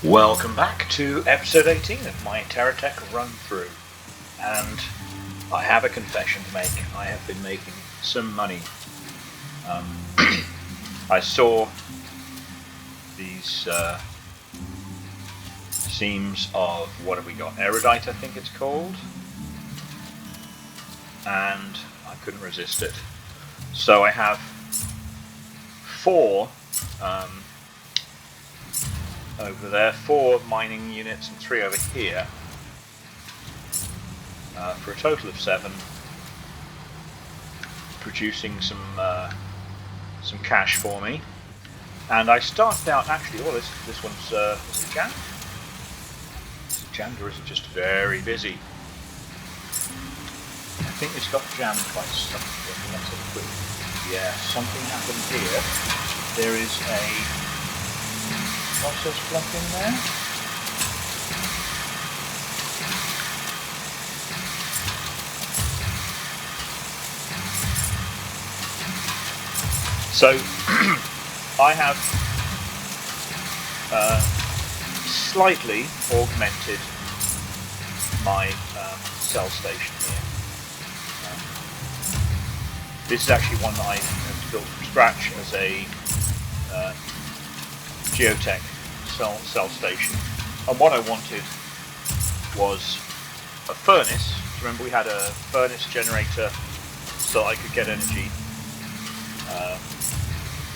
Welcome back to episode 18 of my TerraTech run-through, and I have a confession to make. I have been making some money. I saw these seams of, what have we got, erudite I think it's called, and I couldn't resist it. So I have four over there, 4 mining units and 3 over here, for a total of 7, producing some cash for me. And I started out actually. Oh, this one's is it jammed? Is it jammed, or is it just very busy? I think it's got jammed by something. Let's have a quick. Yeah, something happened here. There is a process plug in there. So I have slightly augmented my cell station here. This is actually one that I have built from scratch as a geotech cell station, and what I wanted was a furnace. Remember, we had a furnace generator so I could get energy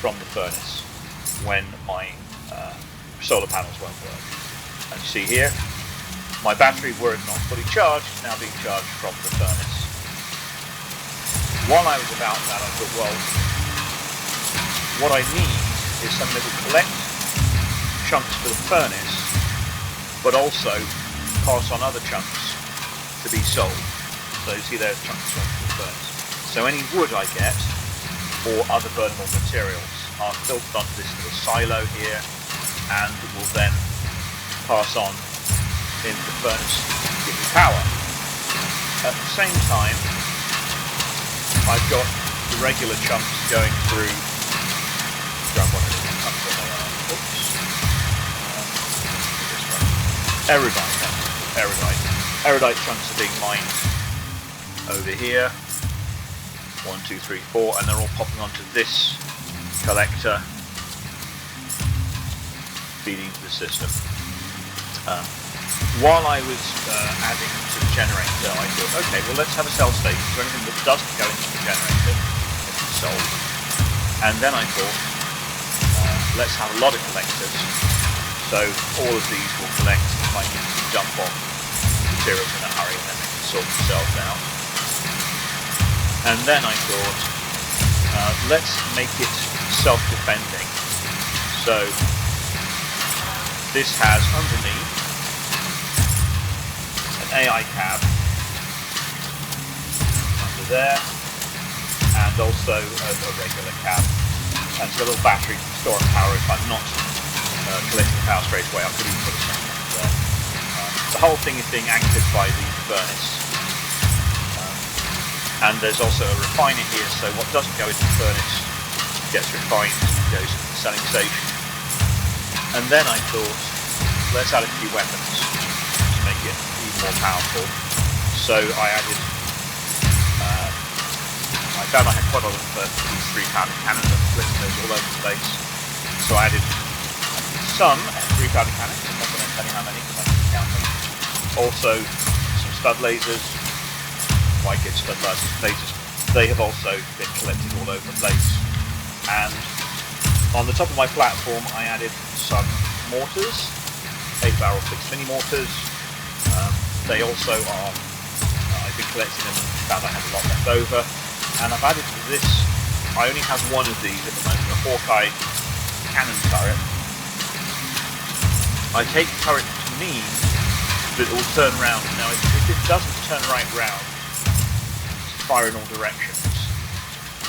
from the furnace when my solar panels won't work. And you see here, my battery, were it not fully charged, is now being charged from the furnace. While I was about that, I thought, well, what I need is something that will collect chunks for the furnace, but also pass on other chunks to be sold. So you see there's chunks from the furnace. So any wood I get, or other burnable materials, are filtered onto this little silo here, and will then pass on into the furnace to give me power. At the same time, I've got the regular chunks going through. Grab one of the chunks that they are. Oops. Erudite chunks are being mined over here. 1, 2, 3, 4, and they're all popping onto this collector, feeding into the system. While I was adding to the generator, I thought, okay, well, let's have a cell station, so anything that doesn't go into the generator is sold. And then I thought, let's have a lot of collectors, so all of these will collect if I need to dump off materials in a hurry, and then they can sort themselves out. And then I thought, let's make it self-defending. So this has underneath an AI cab under there, and also a regular cab. And it's got a little battery to store and power if I'm not collecting the power straight away. I could even put a second one there. The whole thing is being anchored by the furnace. And there's also a refiner here, so what doesn't go into the furnace gets refined and goes into the selling station. And then I thought, let's add a few weapons to make it even more powerful. So I added, I found I had quite a lot of these 3-pounder cannons and flipped those all over the place. So I added some 3-pounder cannons, I'm not going to tell you how many because I can count them. Also some stud lasers, wide-gauge stud lasers. They have also been collected all over the place. And on the top of my platform I added some mortars, 8-barrel fixed mini mortars. They also are, I've been collecting them and found I had a lot left over. And I've added to this, I only have one of these at the moment, a Hawkeye cannon turret. I take the turret to mean that it will turn round. Now if it doesn't turn right round, fire in all directions,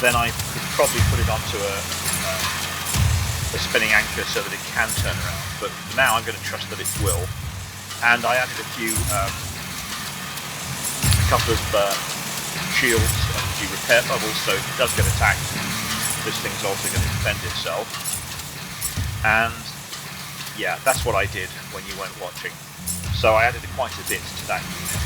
then I could probably put it onto a spinning anchor so that it can turn around. But now I'm going to trust that it will. And I added a couple of shields and a few repair bubbles, so if it does get attacked, this thing's also going to defend itself. And Yeah, that's what I did when you weren't watching. So I added quite a bit to that unit.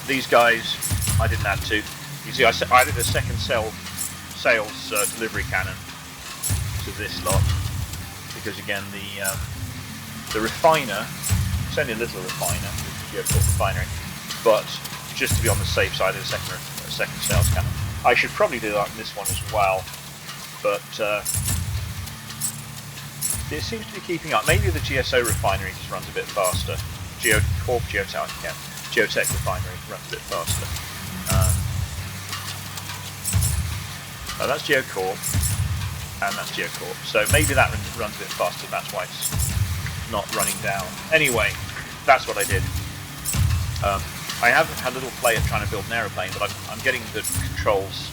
These guys I didn't add to. You see, I added a second sales delivery cannon to this lot because again the refiner, it's only a little refiner, the refinery, but just to be on the safe side, of a second sales cannon. I should probably do that in this one as well, but it seems to be keeping up. Maybe the GSO refinery just runs a bit faster. Geotech refinery runs a bit faster. So that's Geocorp, and that's Geocorp. So maybe that runs a bit faster, and that's why it's not running down. Anyway, that's what I did. I haven't had a little play at trying to build an aeroplane, but I'm getting the controls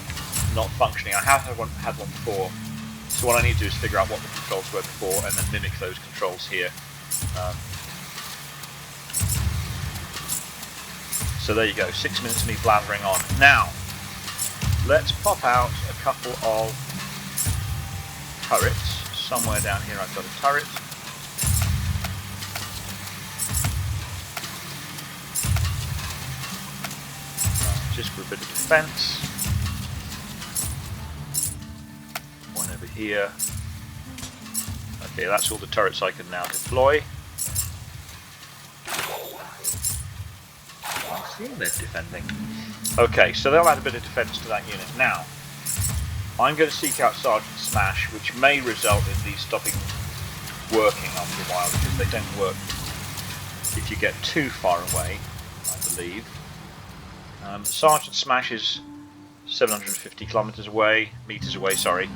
not functioning. I have had one before, so what I need to do is figure out what the controls were before and then mimic those controls here. So there you go, 6 minutes of me blathering on. Now, let's pop out a couple of turrets. Somewhere down here I've got a turret. Just for a bit of defense. One over here. Okay, that's all the turrets I can now deploy. I see they're defending. Okay, so they'll add a bit of defense to that unit. Now, I'm going to seek out Sergeant Smash, which may result in these stopping working after a while, because they don't work if you get too far away, I believe. Sergeant Smash is 750 meters away, sorry.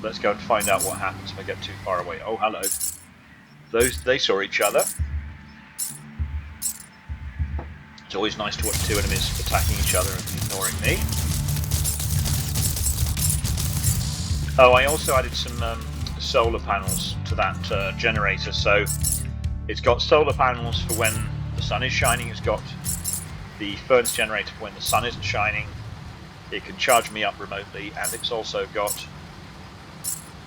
Let's go and find out what happens if I get too far away. Oh, hello. They saw each other. It's always nice to watch two enemies attacking each other and ignoring me. Oh, I also added some solar panels to that generator, so it's got solar panels for when the sun is shining, it's got the furnace generator for when the sun isn't shining, it can charge me up remotely, and it's also got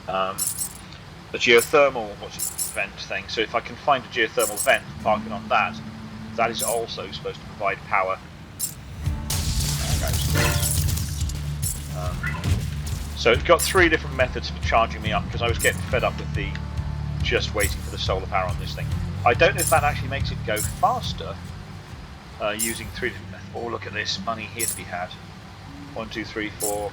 the geothermal vent thing, so if I can find a geothermal vent and park it on that, that is also supposed to provide power. So it's got 3 different methods for charging me up, because I was getting fed up with the just waiting for the solar power on this thing. I don't know if that actually makes it go faster using 3 different methods. Oh, look at this, money here to be had. 1, 2, 3, 4,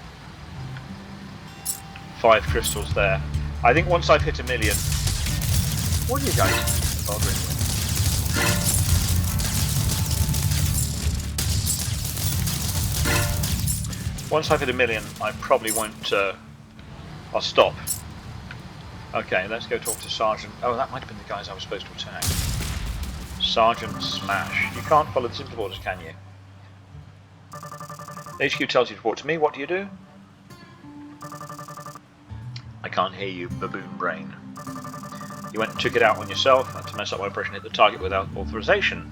5 crystals there. I think once I've hit 1 million... What are you guys bothering with? Once I've hit 1 million, I probably won't... I'll stop. Okay, let's go talk to Sergeant... Oh, that might have been the guys I was supposed to attack. Sergeant Smash. You can't follow the simple orders, can you? HQ tells you to report to me. What do you do? I can't hear you, baboon brain. You went and took it out on yourself, and to mess up my impression, hit the target without authorization.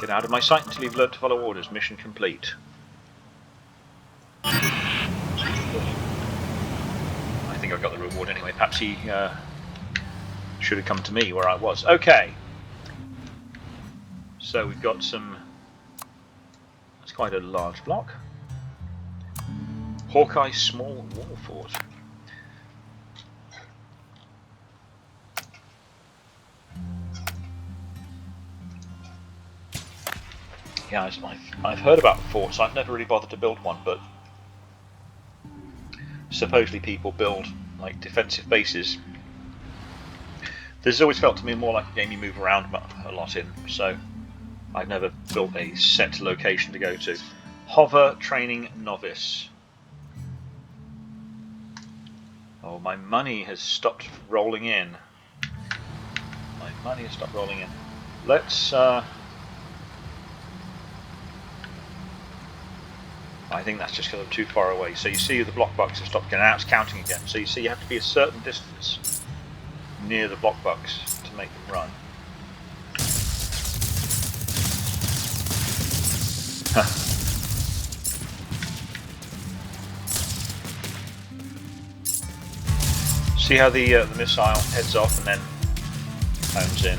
Get out of my sight until you've learned to follow orders. Mission complete. I think I got the reward anyway. Perhaps he should have come to me where I was. Okay. So we've got some... That's quite a large block. Hawkeye small wall fort. Yeah, I've heard about forts. I've never really bothered to build one, but supposedly people build like defensive bases. This has always felt to me more like a game you move around a lot in, so I've never built a set location to go to. Hover Training Novice. Oh, my money has stopped rolling in. My money has stopped rolling in. Let's... I think that's just because I'm too far away. So you see the block bucks have stopped going out, it's counting again. So you see you have to be a certain distance near the block bucks to make them run. See how the missile heads off and then homes in.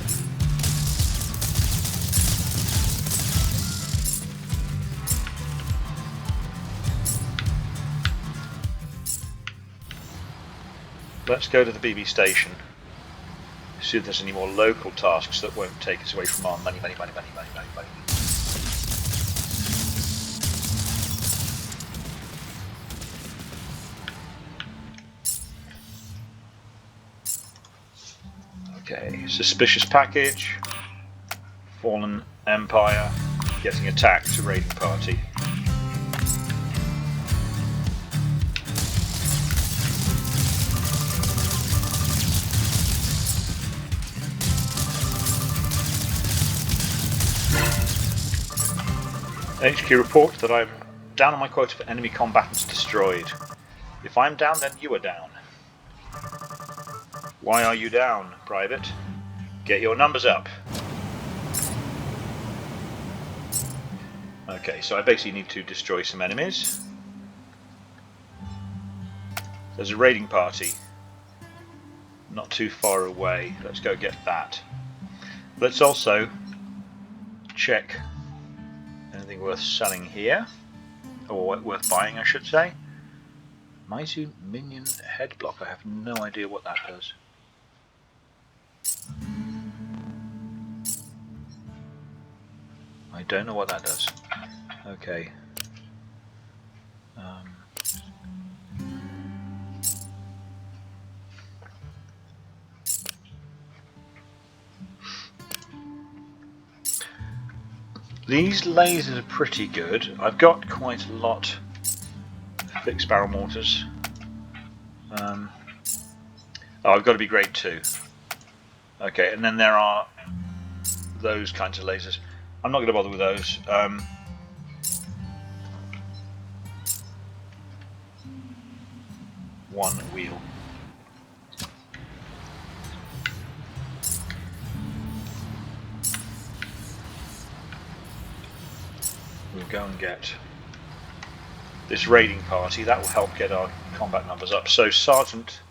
Let's go to the BB station. See if there's any more local tasks that won't take us away from our money. Okay, suspicious package, fallen empire, getting attacked, raiding party. HQ report that I'm down on my quota for enemy combatants destroyed. If I'm down, then you are down. Why are you down, Private? Get your numbers up. Okay, so I basically need to destroy some enemies. There's a raiding party not too far away. Let's go get that. Let's also check anything worth selling here, or worth buying I should say. Mighty Minion Head Block, I have no idea what that does. I don't know what that does. Okay. These lasers are pretty good. I've got quite a lot of fixed barrel mortars. Oh, I've got to be grade 2. Okay, and then there are those kinds of lasers. I'm not going to bother with those. One wheel. We'll go and get this raiding party. That will help get our combat numbers up. So Sergeant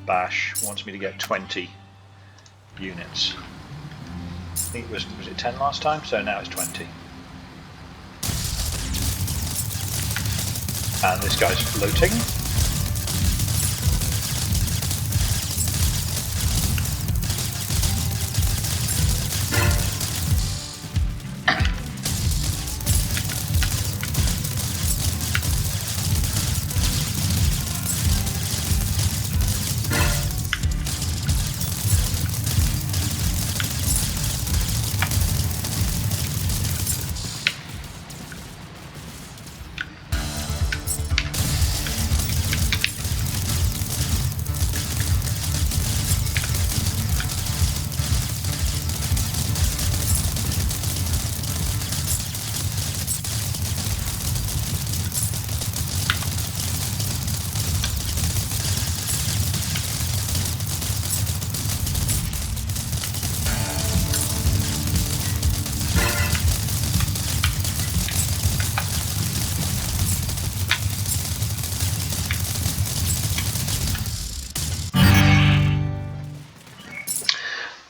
Bash wants me to get 20 units. I think it was it 10 last time? So now it's 20. And this guy's floating.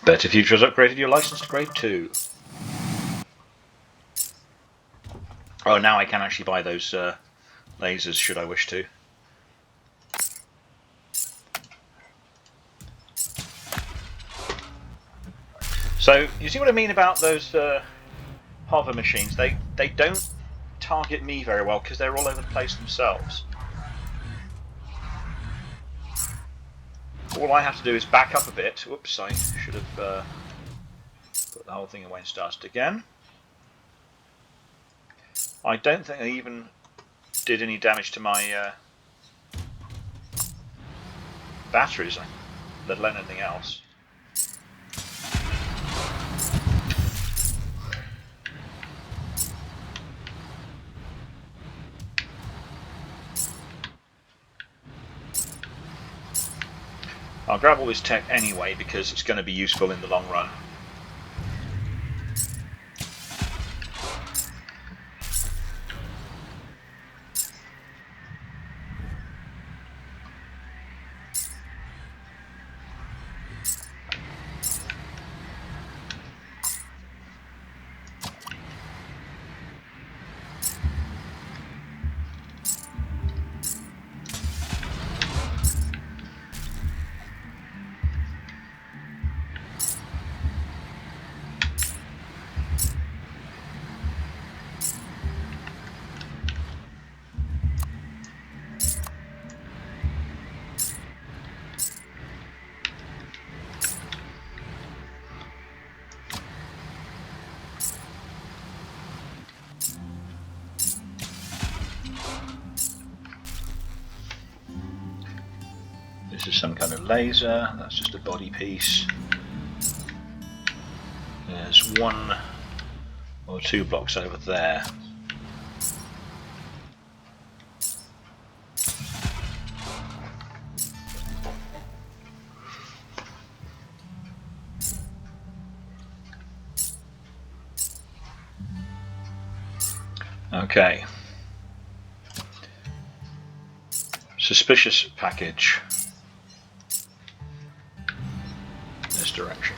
Better Future has upgraded your license to grade 2. Oh, now I can actually buy those lasers should I wish to. So, you see what I mean about those hover machines? They don't target me very well because they're all over the place themselves. All I have to do is back up a bit. Whoops, I should have put the whole thing away and started again. I don't think I even did any damage to my batteries, let alone anything else. I'll grab all this tech anyway because it's going to be useful in the long run. This is some kind of laser. That's just a body piece. There's 1 or 2 blocks over there. Okay. Suspicious package. This direction.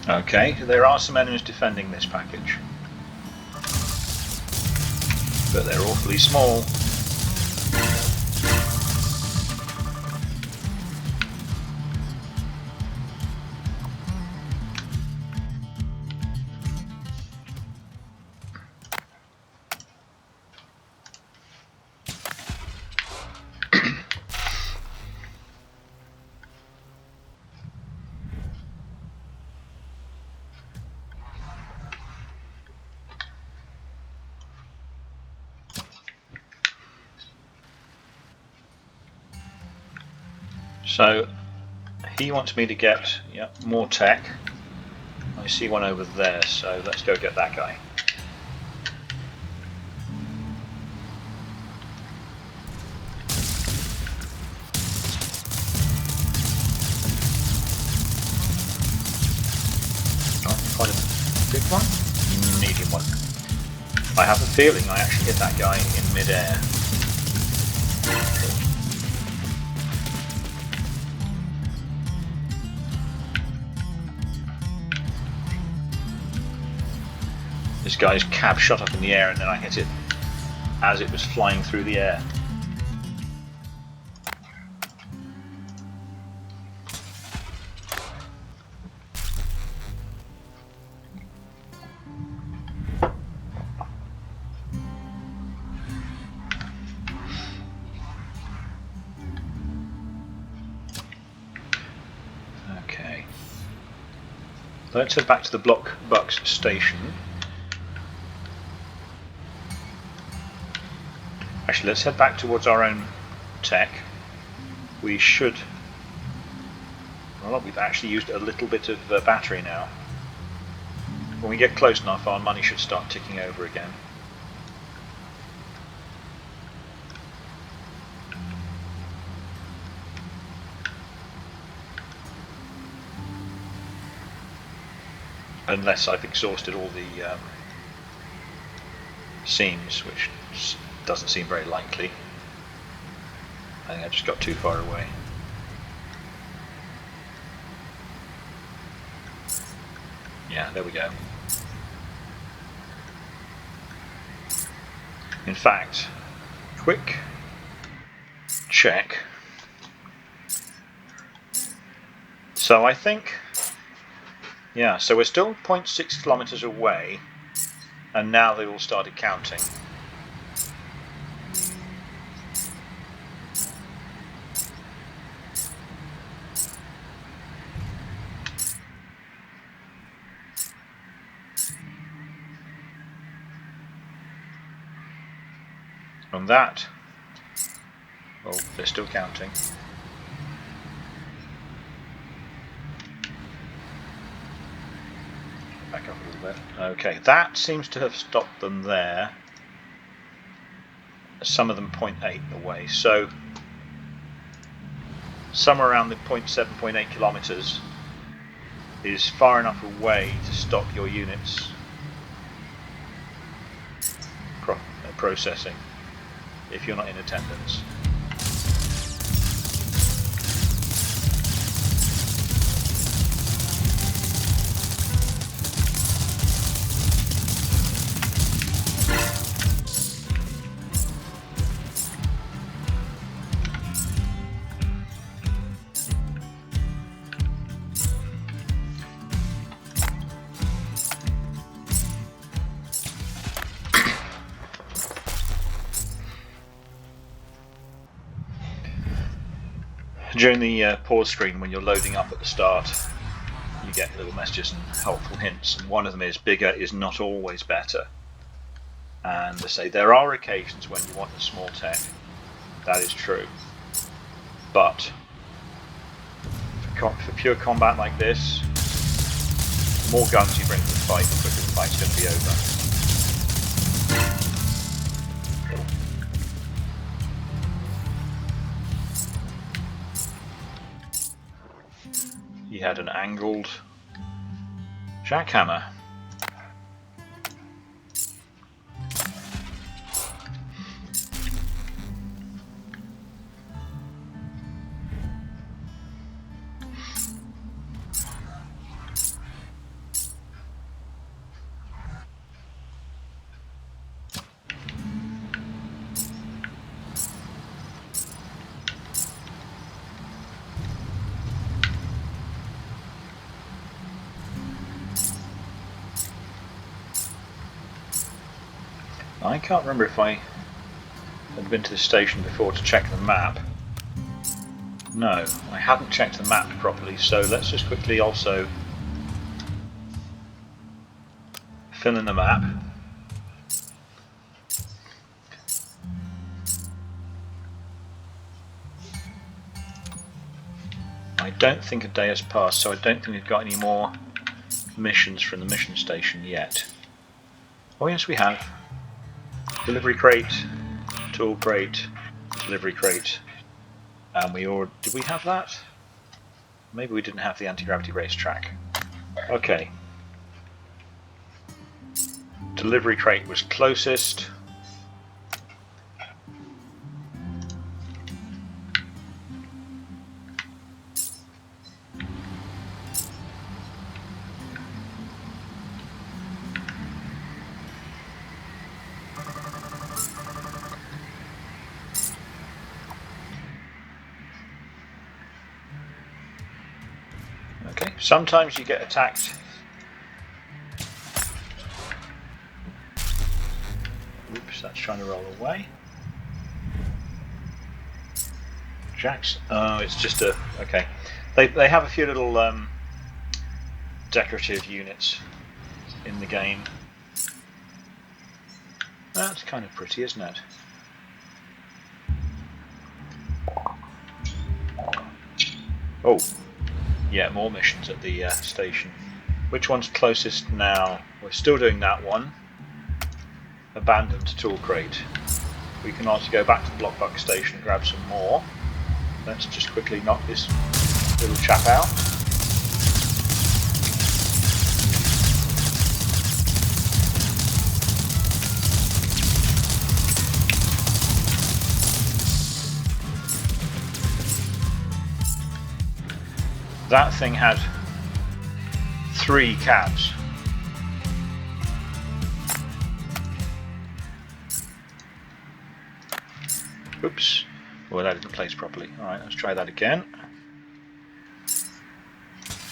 Okay, there are some enemies defending this package, but they're awfully small. So he wants me to get more tech. I see one over there, so let's go get that guy. Quite a big one? Medium one. I have a feeling I actually hit that guy in mid-air. This guy's cab shot up in the air and then I hit it as it was flying through the air. Okay. Let's head back to the Block Bucks station. Actually, let's head back towards our own tech. We should... Well, we've actually used a little bit of battery now. When we get close enough, our money should start ticking over again. Unless I've exhausted all the seams, which doesn't seem very likely. I think I just got too far away. Yeah, there we go. In fact, quick check. So I think, yeah, so we're still 0.6 kilometers away, and now they all started counting. From that, oh, they're still counting. Back up a little bit. Okay, that seems to have stopped them there. Some of them 0.8 away, so somewhere around the 0.7, 0.8 kilometers is far enough away to stop your units processing if you're not in attendance. During the pause screen when you're loading up at the start, you get little messages and helpful hints, and one of them is bigger is not always better. And they say there are occasions when you want a small tech. That is true. But for pure combat like this, the more guns you bring to the fight, the quicker the fight's going to be over. He had an angled jackhammer. I can't remember if I had been to this station before to check the map. No, I hadn't checked the map properly, so let's just quickly also fill in the map. I don't think a day has passed, so I don't think we've got any more missions from the mission station yet. Oh yes, we have. Delivery crate, tool crate, delivery crate, and did we have that? Maybe we didn't have the anti-gravity racetrack. Okay. Delivery crate was closest. Okay, sometimes you get attacked. Oops, that's trying to roll away. Jacks. Oh, it's just a. Okay. They have a few little decorative units in the game. That's kind of pretty, isn't it? Oh. Yeah, more missions at the station. Which one's closest now? We're still doing that one. Abandoned tool crate. We can also go back to the Blockbuck station and grab some more. Let's just quickly knock this little chap out. That thing had 3 cabs. Oops. Well, that didn't place properly. Alright, let's try that again.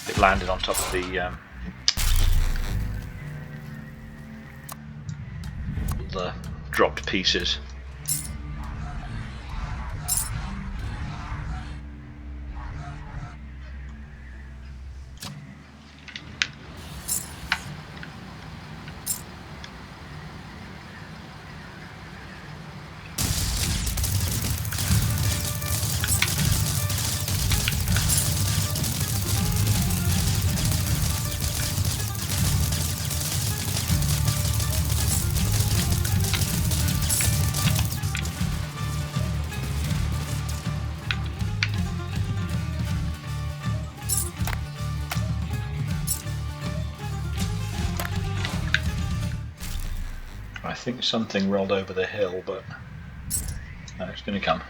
It landed on top of the dropped pieces. I think something rolled over the hill, but no, it's going to come.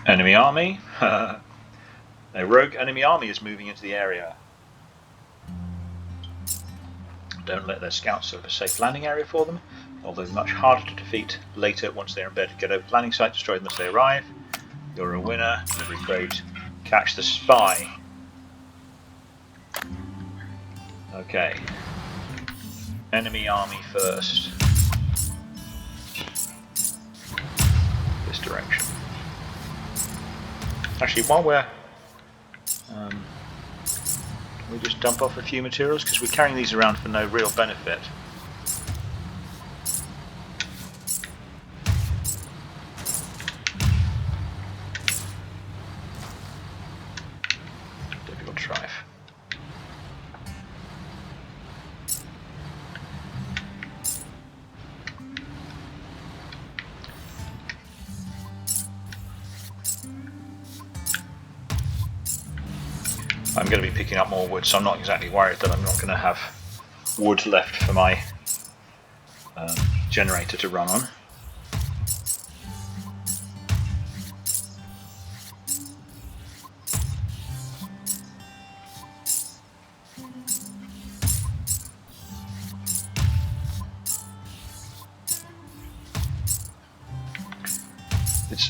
Enemy army. A rogue enemy army is moving into the area. Don't let their scouts serve a safe landing area for them, although much harder to defeat later once they're embedded. Get over the landing site, destroy them as they arrive. You're a winner. Delivery crate. Catch the spy. Okay. Enemy army first. This direction. Actually, while we're... we just dump off a few materials, because we're carrying these around for no real benefit. Difficult strife. I'm going to be picking up more wood, so I'm not exactly worried that I'm not going to have wood left for my generator to run on.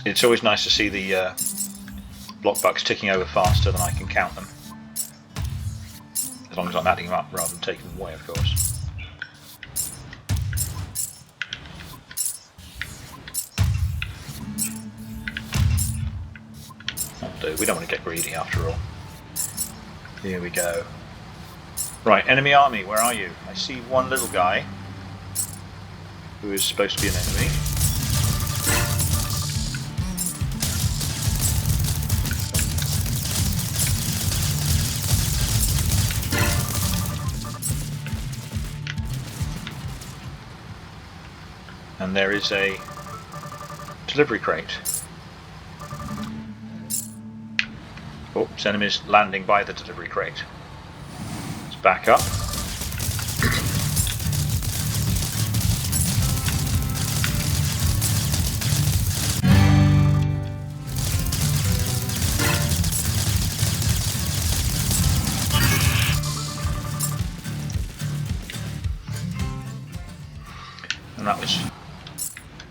It's always nice to see the block bucks ticking over faster than I can count them. As long as I'm adding them up rather than taking them away, of course. That'll do. We don't want to get greedy after all. Here we go. Right, enemy army, where are you? I see one little guy who is supposed to be an enemy. And there is a delivery crate. Oops, enemies landing by the delivery crate. Let's back up. And that was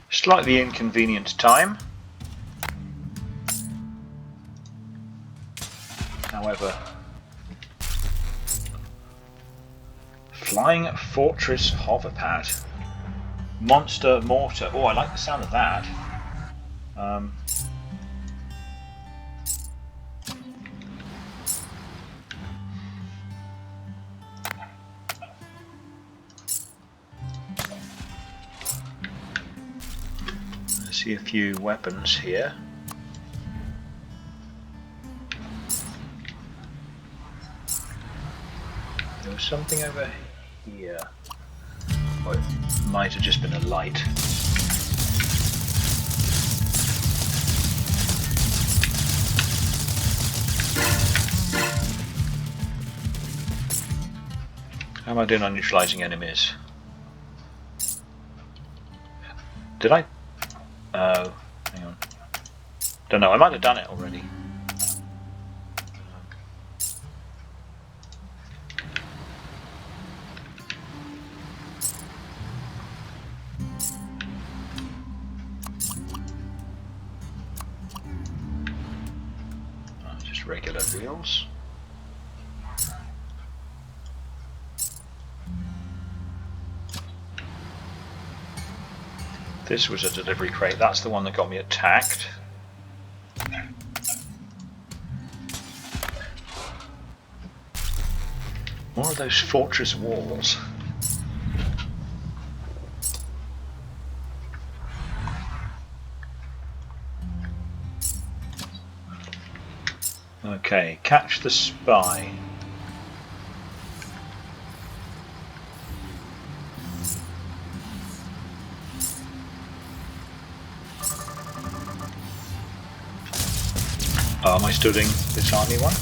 slightly inconvenient time. However, flying fortress hoverpad, monster mortar. Oh, I like the sound of that. See a few weapons here. There was something over here. Or it might have just been a light. How am I doing on neutralizing enemies? Did I? Oh, hang on. Don't know, I might have done it already. Just regular wheels. This was a delivery crate, that's the one that got me attacked. More of those fortress walls. Okay, catch the spy. Am I still doing this army one?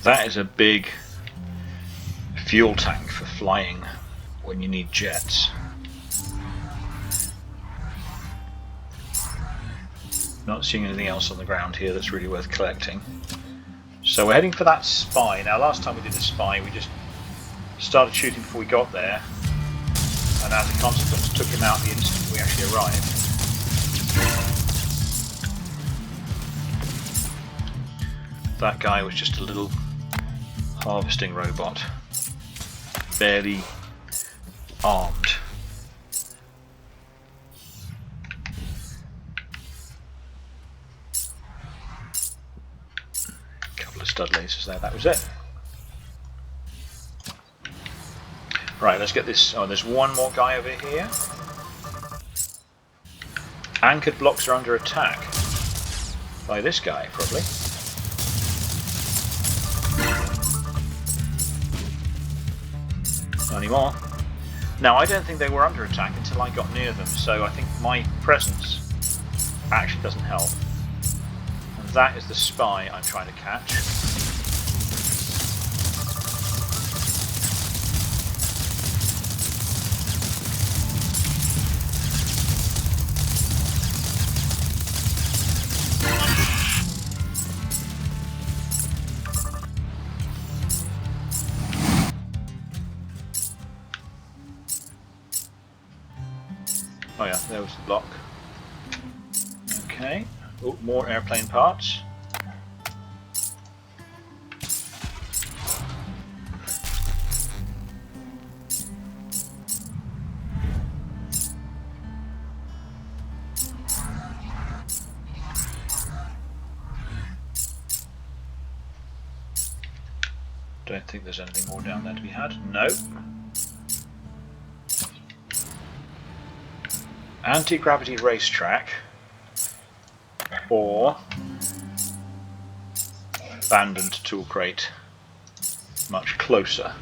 That is a big fuel tank for flying when you need jets. Not seeing anything else on the ground here that's really worth collecting. So we're heading for that spy. Now last time we did a spy we just started shooting before we got there, and as a consequence took him out the instant we actually arrived. That guy was just a little harvesting robot, barely armed. A couple of stud lasers there, that was it. Right, let's get this. Oh, there's one more guy over here. Anchored blocks are under attack by this guy, probably. Not anymore. Now, I don't think they were under attack until I got near them, so I think my presence actually doesn't help. And that is the spy I'm trying to catch. Oh yeah, there was the block. Okay. Oh, more airplane parts. Don't think there's anything more down there to be had. No. Anti-gravity racetrack or abandoned tool crate, much closer.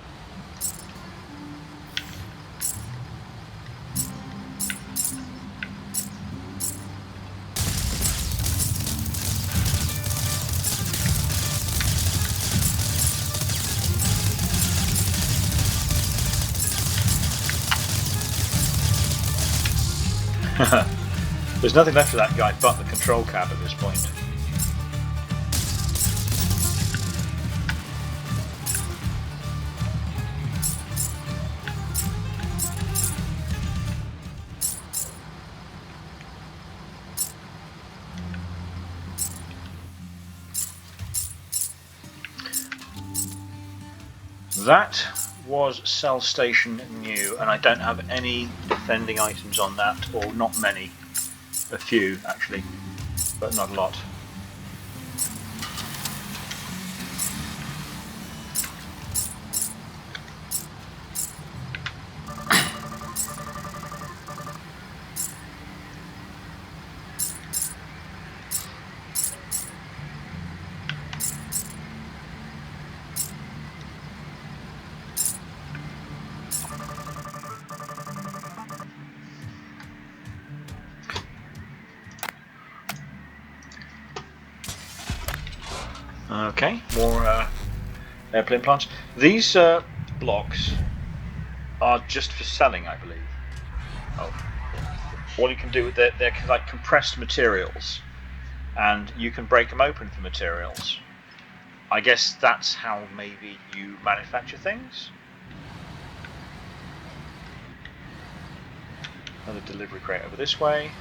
There's nothing left of that guy but the control cab at this point. That was Cell Station New, and I don't have any defending items on that, or not many. A few, actually, but not a lot. Okay, more airplane plants. These blocks are just for selling, I believe. Oh. All you can do with they're like compressed materials, and you can break them open for materials. I guess that's how maybe you manufacture things. Another delivery crate over this way.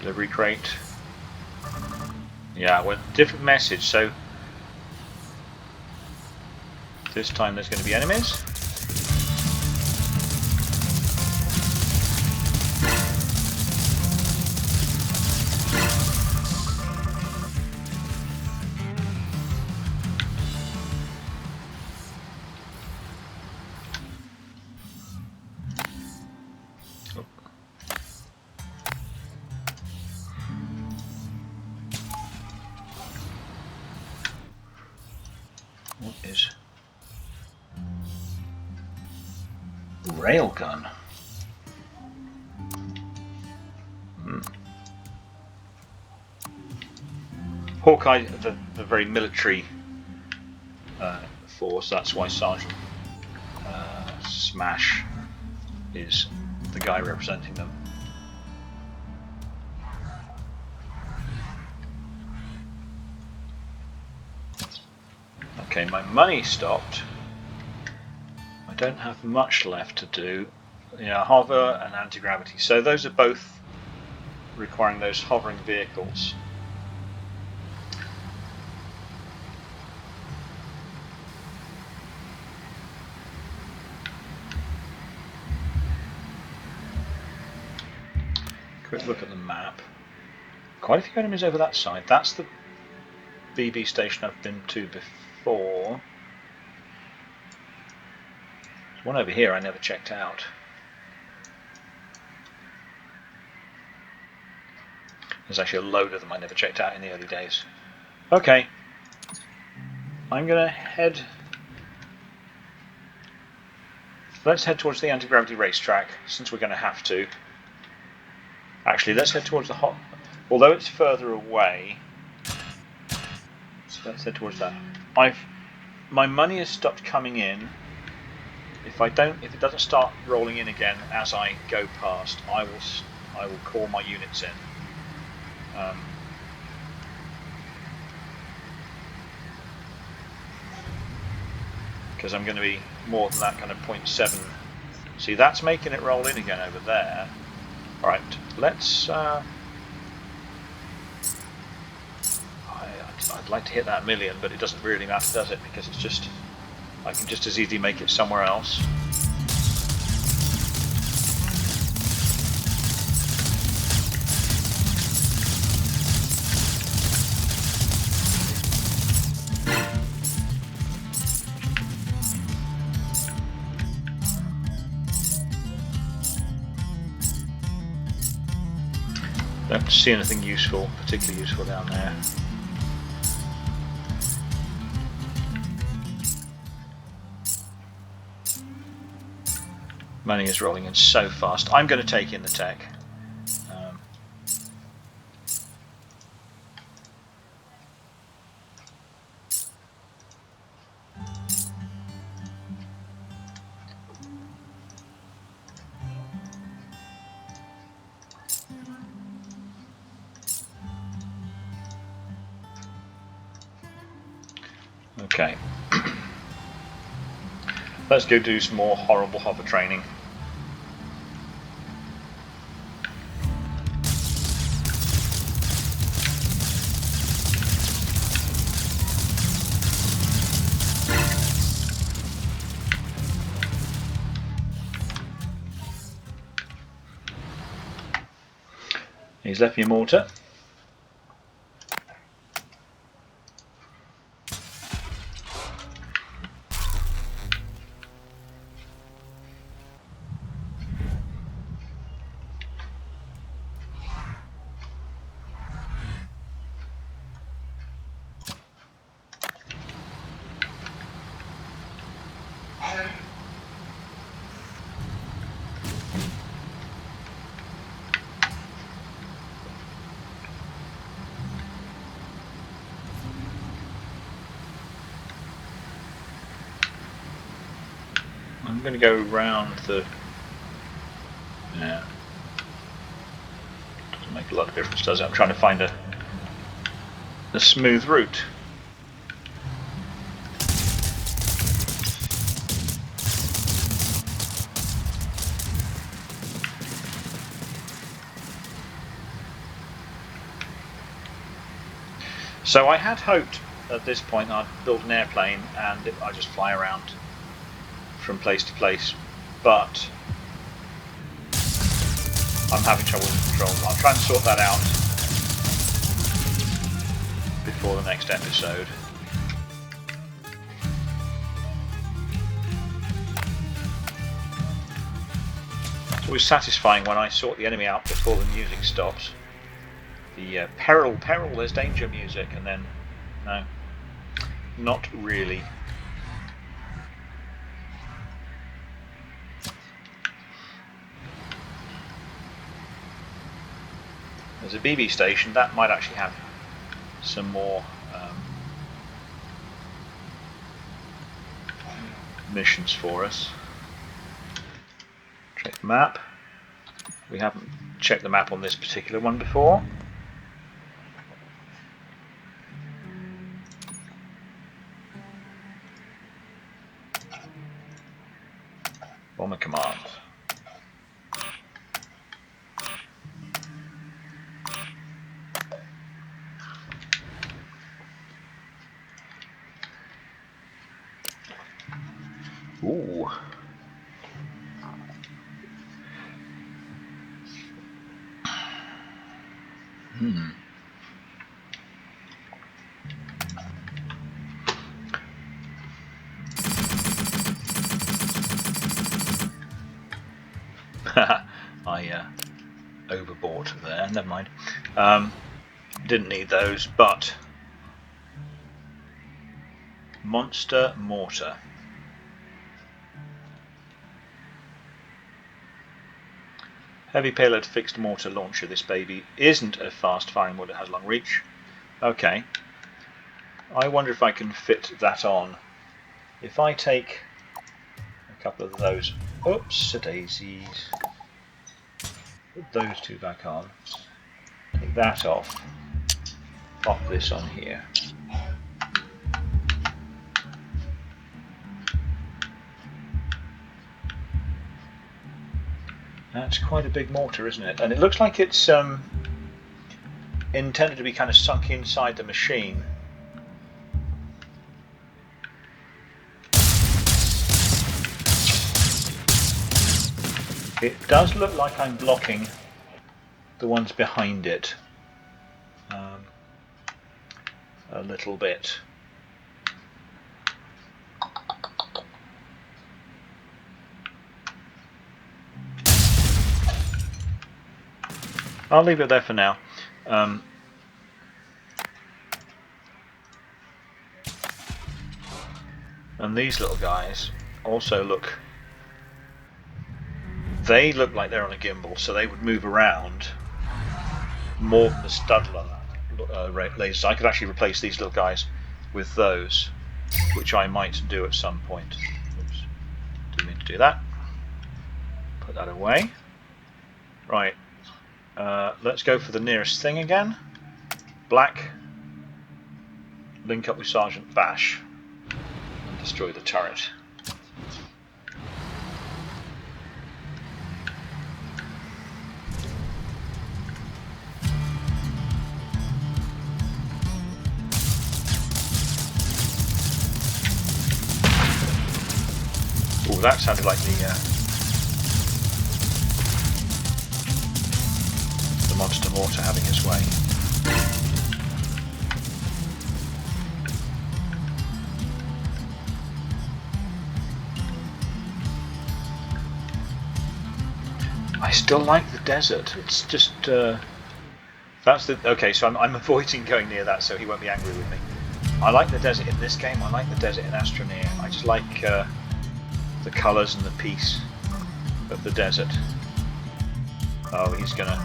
Delivery crate. Yeah, well, different message. So this time there's going to be enemies. What is railgun? Hawkeye, the very military force. That's why Sergeant Smash is the guy representing them. Okay, my money stopped. I don't have much left to do. Yeah, hover and anti-gravity. So those are both requiring those hovering vehicles. Quick look at the map. Quite a few enemies over that side. That's the BB station I've been to before. There's one over here I never checked out. There's actually a load of them I never checked out in the early days. Okay. I'm going to head... Let's head towards the anti-gravity racetrack, since we're going to have to. Actually, let's head towards the hot... Although it's further away... So let's head towards that. My money has stopped coming in. If it doesn't start rolling in again as I go past, I will call my units in. Because I'm going to be more than that kind of 0.7. See, that's making it roll in again over there. Alright, let's... I'd like to hit that million, but it doesn't really matter, does it? Because it's just... I can just as easily make it somewhere else. Don't see anything useful, particularly useful down there. Money is rolling in so fast. I'm going to take in the tech. Okay. Let's go do some more horrible hover training. He's left me a mortar. I'm going to go round the... Yeah. Doesn't make a lot of difference, does it? I'm trying to find a smooth route. So I had hoped at this point I'd build an airplane and I'd just fly around from place to place, but I'm having trouble with controls. I'll try and sort that out before the next episode. It's always satisfying when I sort the enemy out before the music stops. The peril, there's danger music, and then no. not really. There's a BB station that might actually have some more missions for us. Check the map. We haven't checked the map on this particular one before. Bomber command. Ooh. I overbought there, never mind. Didn't need those, but monster mortar. Heavy payload fixed mortar launcher. This baby isn't a fast firing one, it has long reach. Okay. I wonder if I can fit that on. If I take a couple of those, oops, daisies. Put those two back on. Take that off. Pop this on here. That's quite a big mortar, isn't it? And it looks like it's intended to be kind of sunk inside the machine. It does look like I'm blocking the ones behind it a little bit. I'll leave it there for now. And these little guys also look... They look like they're on a gimbal, so they would move around more than the Studler lasers. I could actually replace these little guys with those, which I might do at some point. Oops, didn't mean to do that. Put that away. Right, let's go for the nearest thing again. Black. Link up with Sergeant Bash and destroy the turret. Oh, that sounded like the monster mortar having its way. I still like the desert. It's just that's the okay. So I'm avoiding going near that, so he won't be angry with me. I like the desert in this game. I like the desert in Astroneer. I just like the colours and the peace of the desert. Oh, he's gonna.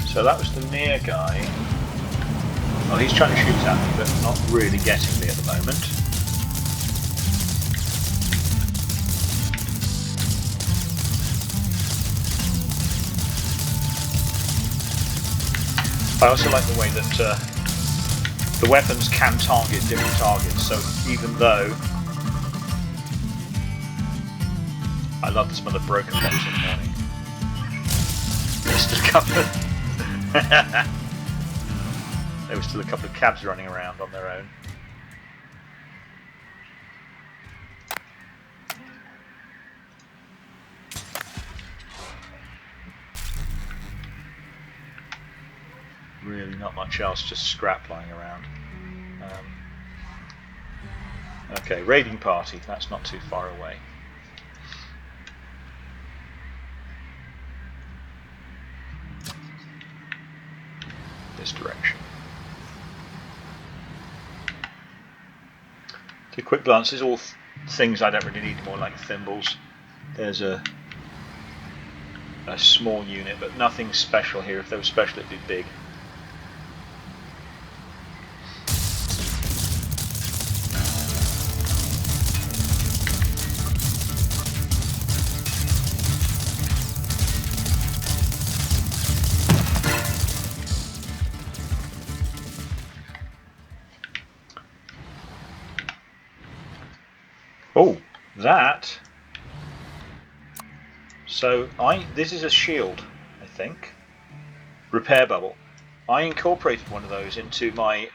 So that was the near guy. Well, he's trying to shoot at me, but not really getting me at the moment. I also like the way that the weapons can target different targets, so even though I love the smell of broken bombs in the morning. There's still a couple of there was still a couple of cabs running around on their own. Really not much else, just scrap lying around. Okay, raiding party. That's not too far away. This direction. To quick glances, all things I don't really need, more like thimbles. There's a small unit, but nothing special here. If they were special, it'd be big. Oh, that. So this is a shield, I think. Repair bubble. I incorporated one of those into my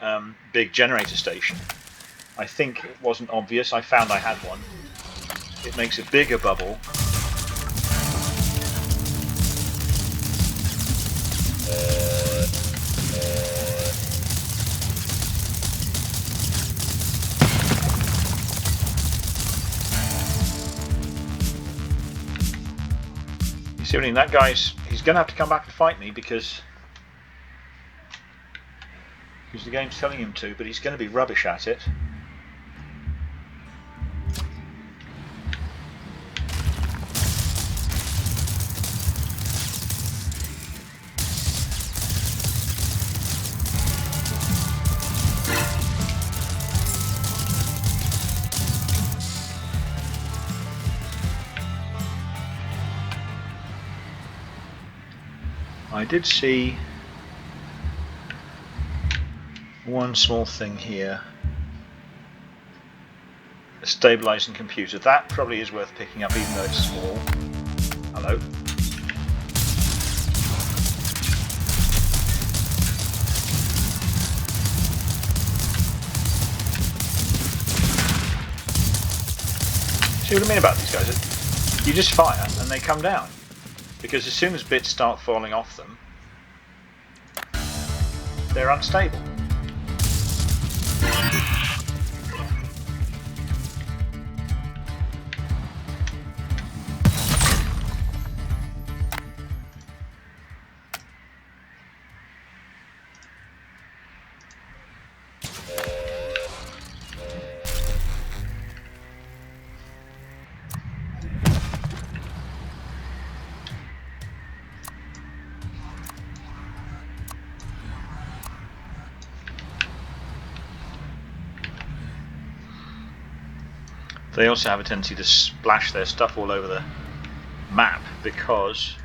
big generator station. I think it wasn't obvious. I found I had one. It makes a bigger bubble. You see what I mean? That guy's, he's going to have to come back and fight me because the game's telling him to, but he's going to be rubbish at it. I did see one small thing here. A stabilizing computer. That probably is worth picking up even though it's small. Hello. See what I mean about these guys? You just fire and they come down. Because as soon as bits start falling off them, they're unstable. They also have a tendency to splash their stuff all over the map because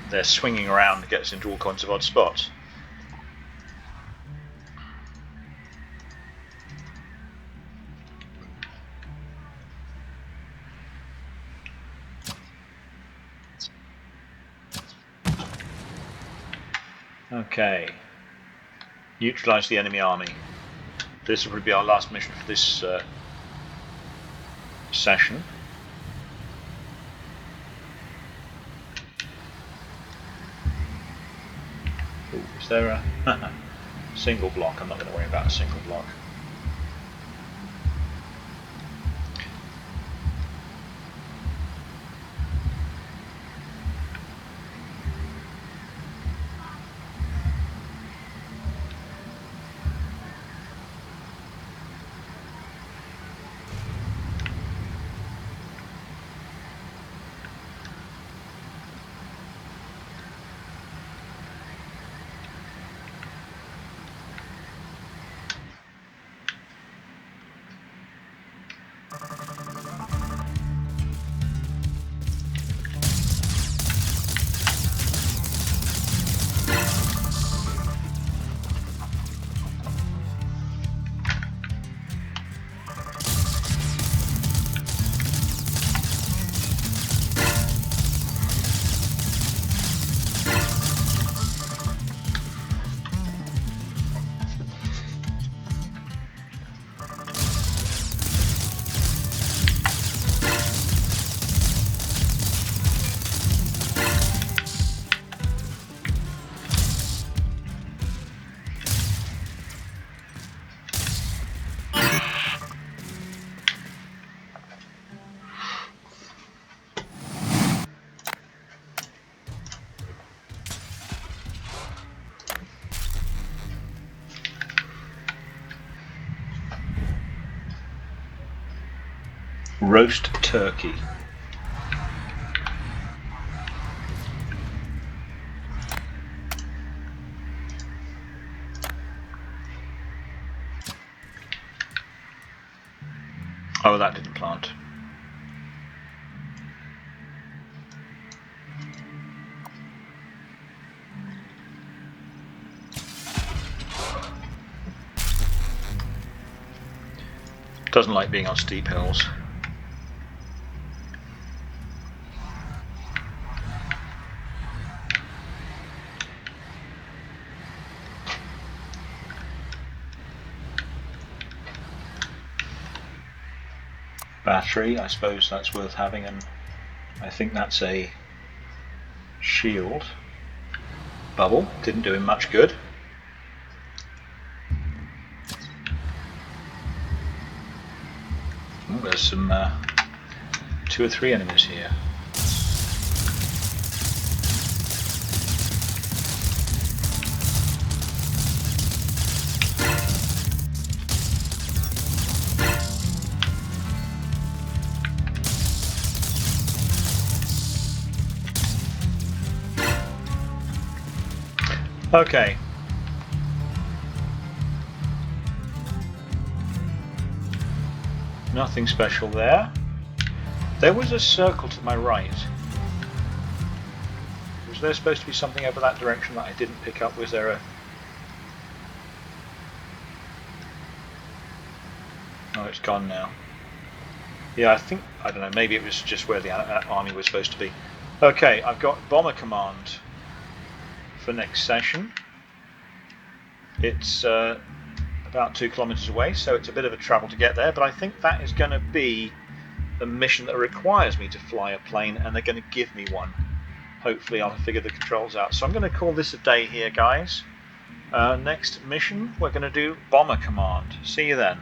they're swinging around and gets into all kinds of odd spots. Okay. Neutralize the enemy army. This will be our last mission for this session. Ooh, is there a single block? I'm not going to worry about a single block. Roast turkey. Oh, that didn't plant. Doesn't like being on steep hills. Battery, I suppose that's worth having, and I think that's a shield. Bubble, didn't do him much good. Ooh, there's some 2 or 3 enemies here. Okay. Nothing special there. There was a circle to my right. Was there supposed to be something over that direction that I didn't pick up? Was there a... Oh, it's gone now. Yeah, I don't know, maybe it was just where the army was supposed to be. Okay, I've got bomber command for next session. It's about 2 kilometers away, so it's a bit of a travel to get there, but I think that is going to be a mission that requires me to fly a plane, and they're going to give me one. Hopefully I'll figure the controls out. So I'm going to call this a day here, guys. Next mission, we're going to do bomber command. See you then.